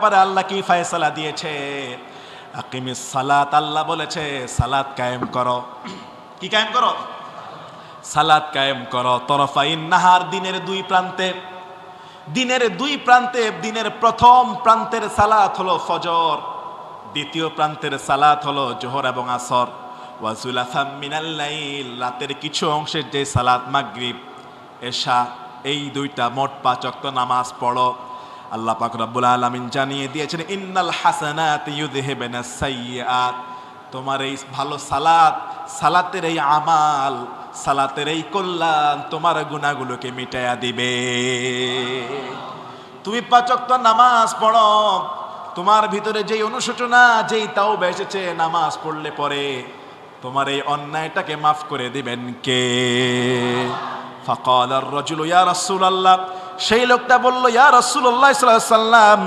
ব্যাপারে আল্লাহ কি ফয়সালা দিয়েছে? আকিমিস সালাত, আল্লাহ বলেছে সালাত কায়েম করো। কি কায়েম করো? সালাত কায়েম করো। তরফাইন নাহার, দিনের দুই প্রান্তে। দিনের দুই প্রান্তে, দিনের প্রথম প্রান্তের সালাত হলো ফজর, দ্বিতীয় প্রান্তের সালাত হলো জোহর এবং আসর। ওয়াজুলাফাম মিনাল লাইল, রাতের কিছু অংশের যে সালাত মাগরিব, এশা, এই দুইটা মোট 5 ওয়াক্ত নামাজ পড়ো। আল্লাহ পাক রব্বুল আলামিন জানিয়ে দিয়েছেন ইন্নাল হাসানাতি ইউযহিবুনাস সাইয়্যাত, তোমার এই ভালো সালাত, সালাতের এই আমাল, সালাতের এই কল্যাণ তোমার গুনাহগুলোকে মিটায়া দিবে। তুমি 5 ওয়াক্ত নামাজ পড়ো, তোমার ভিতরে যেই অনুশোচনা, যেই তাওবা এসেছে, নামাজ পড়লে পরে তোমার এই অন্যায়টাকে মাফ করে দিবেন কে? ফাকাল আর রাজুলু ইয়া রাসূলুল্লাহ, সেই লোকটা বলল ইয়া রাসূলুল্লাহ সাল্লাল্লাহু আলাইহি ওয়াসাল্লাম,